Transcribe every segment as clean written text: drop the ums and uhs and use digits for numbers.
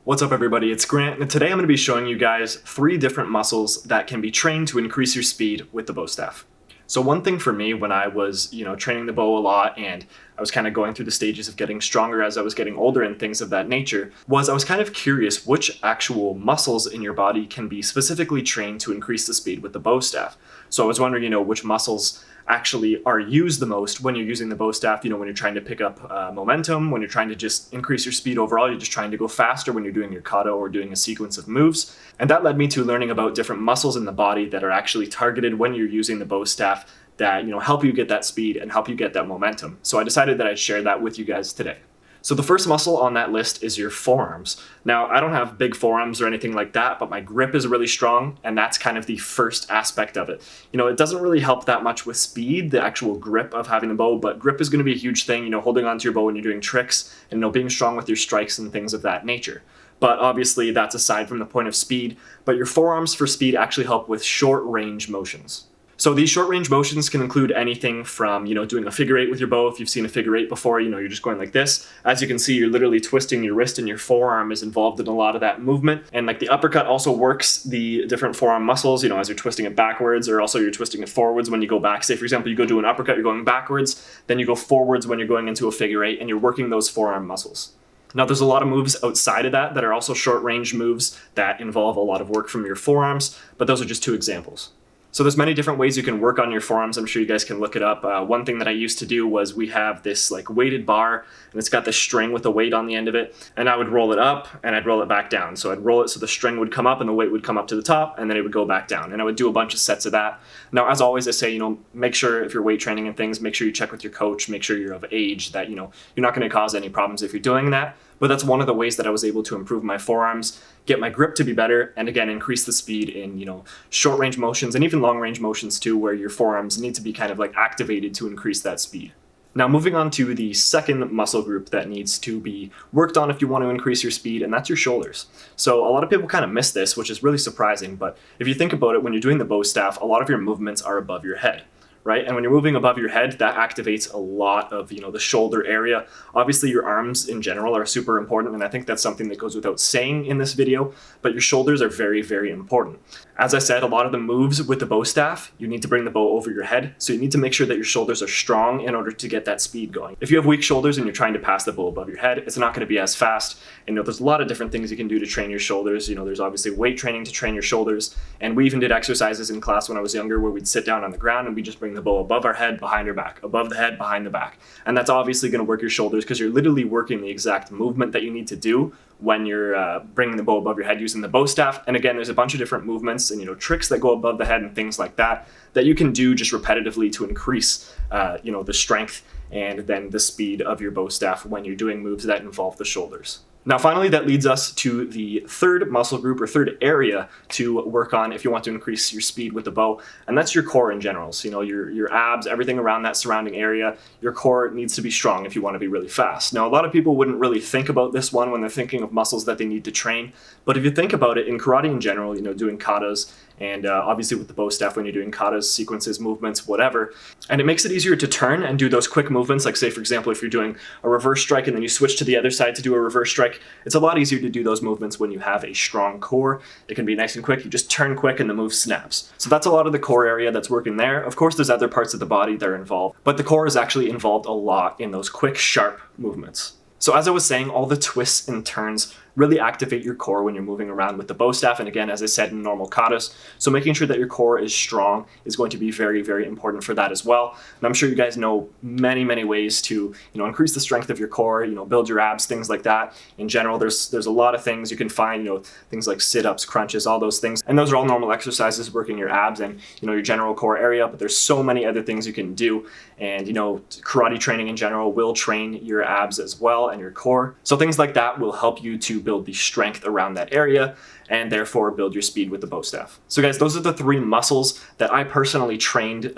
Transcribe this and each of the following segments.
What's up everybody, it's Grant, and today I'm going to be showing you guys 3 different muscles that can be trained to increase your speed with the bow staff. So one thing for me when I was, training the bow a lot and I was kind of going through the stages of getting stronger as I was getting older and things of that nature, was I was kind of curious which actual muscles in your body can be specifically trained to increase the speed with the bow staff. So I was wondering, which muscles actually are used the most when you're using the bow staff, when you're trying to pick up momentum, when you're trying to just increase your speed overall, you're just trying to go faster when you're doing your kata or doing a sequence of moves. And that led me to learning about different muscles in the body that are actually targeted when you're using the bow staff that, help you get that speed and help you get that momentum. So I decided that I'd share that with you guys today. So the first muscle on that list is your forearms. Now, I don't have big forearms or anything like that, but my grip is really strong, and that's kind of the first aspect of it. It doesn't really help that much with speed, the actual grip of having a bow, but grip is going to be a huge thing, holding onto your bow when you're doing tricks, and being strong with your strikes and things of that nature. But obviously, that's aside from the point of speed, but your forearms for speed actually help with short range motions. So these short range motions can include anything from, doing a figure 8 with your bow. If you've seen a figure 8 before, you're just going like this. As you can see, you're literally twisting your wrist and your forearm is involved in a lot of that movement. And like the uppercut also works the different forearm muscles, as you're twisting it backwards, or also you're twisting it forwards when you go back. Say, for example, you go do an uppercut, you're going backwards, then you go forwards when you're going into a figure 8 and you're working those forearm muscles. Now, there's a lot of moves outside of that are also short range moves that involve a lot of work from your forearms, but those are just 2 examples. So there's many different ways you can work on your forearms. I'm sure you guys can look it up. One thing that I used to do was we have this like weighted bar, and it's got this string with a weight on the end of it, and I would roll it up and I'd roll it back down. So I'd roll it so the string would come up and the weight would come up to the top, and then it would go back down. And I would do a bunch of sets of that. Now, as always, I say, make sure if you're weight training and things, make sure you check with your coach, make sure you're of age, that, you're not going to cause any problems if you're doing that. But that's one of the ways that I was able to improve my forearms, get my grip to be better, and again, increase the speed in, short range motions and even long range motions too, where your forearms need to be kind of like activated to increase that speed. Now, moving on to the second muscle group that needs to be worked on if you want to increase your speed, and that's your shoulders. So a lot of people kind of miss this, which is really surprising, but if you think about it, when you're doing the bow staff, a lot of your movements are above your head. Right? And when you're moving above your head, that activates a lot of, the shoulder area. Obviously, your arms in general are super important, and I think that's something that goes without saying in this video, but your shoulders are very, very important. As I said, a lot of the moves with the bow staff, you need to bring the bow over your head, so you need to make sure that your shoulders are strong in order to get that speed going. If you have weak shoulders and you're trying to pass the bow above your head, it's not going to be as fast. And there's a lot of different things you can do to train your shoulders. There's obviously weight training to train your shoulders, and we even did exercises in class when I was younger where we'd sit down on the ground and we just bring the bow above our head, behind our back, above the head, behind the back. And that's obviously going to work your shoulders because you're literally working the exact movement that you need to do when you're bringing the bow above your head using the bow staff. And again, there's a bunch of different movements and tricks that go above the head and things like that you can do just repetitively to increase the strength and then the speed of your bow staff when you're doing moves that involve the shoulders. Now, finally, that leads us to the third muscle group or third area to work on if you want to increase your speed with the bow, and that's your core in general. So, your abs, everything around that surrounding area, your core needs to be strong if you want to be really fast. Now, a lot of people wouldn't really think about this one when they're thinking of muscles that they need to train, but if you think about it, in karate in general, doing katas, and obviously with the bow staff when you're doing katas, sequences, movements, whatever. And it makes it easier to turn and do those quick movements. Like say, for example, if you're doing a reverse strike and then you switch to the other side to do a reverse strike, it's a lot easier to do those movements when you have a strong core. It can be nice and quick. You just turn quick and the move snaps. So that's a lot of the core area that's working there. Of course, there's other parts of the body that are involved, but the core is actually involved a lot in those quick, sharp movements. So as I was saying, all the twists and turns really activate your core when you're moving around with the bow staff. And again, as I said, in normal katas. So making sure that your core is strong is going to be very, very important for that as well. And I'm sure you guys know many, many ways to, increase the strength of your core, build your abs, things like that. In general, there's a lot of things you can find, things like sit-ups, crunches, all those things. And those are all normal exercises working your abs and, your general core area, but there's so many other things you can do. And, karate training in general will train your abs as well and your core. So things like that will help you to build the strength around that area and therefore build your speed with the bow staff. So guys, those are the 3 muscles that I personally trained,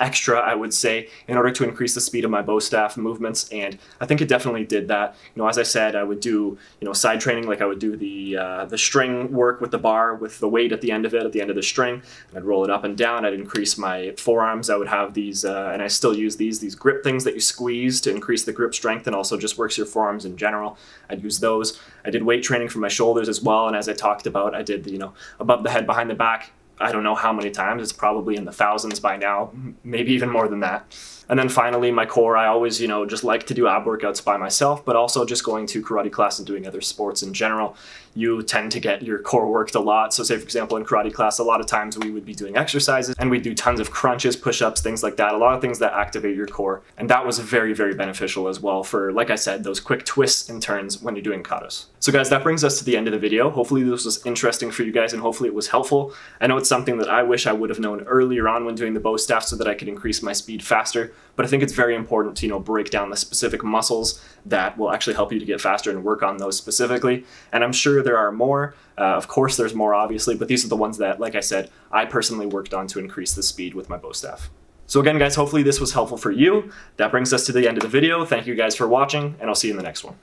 extra, I would say, in order to increase the speed of my bow staff movements. And I think it definitely did that. As I said, I would do, side training, like I would do the string work with the bar with the weight at the end of it, at the end of the string. I'd roll it up and down. I'd increase my forearms. I would have these, and I still use these grip things that you squeeze to increase the grip strength and also just works your forearms in general. I'd use those. I did did weight training for my shoulders as well, and as I talked about, I did the, above the head, behind the back. I don't know how many times. It's probably in the thousands by now, maybe even more than that. And then finally, my core, I always, just like to do ab workouts by myself, but also just going to karate class and doing other sports in general. You tend to get your core worked a lot. So say, for example, in karate class, a lot of times we would be doing exercises and we'd do tons of crunches, push-ups, things like that, a lot of things that activate your core. And that was very, very beneficial as well for, like I said, those quick twists and turns when you're doing katas. So guys, that brings us to the end of the video. Hopefully this was interesting for you guys and hopefully it was helpful. I know it's something that I wish I would have known earlier on when doing the bow staff so that I could increase my speed faster. But I think it's very important to, break down the specific muscles that will actually help you to get faster and work on those specifically. And I'm sure there are more. Of course, there's more, obviously, but these are the ones that, like I said, I personally worked on to increase the speed with my bow staff. So again, guys, hopefully this was helpful for you. That brings us to the end of the video. Thank you guys for watching, and I'll see you in the next one.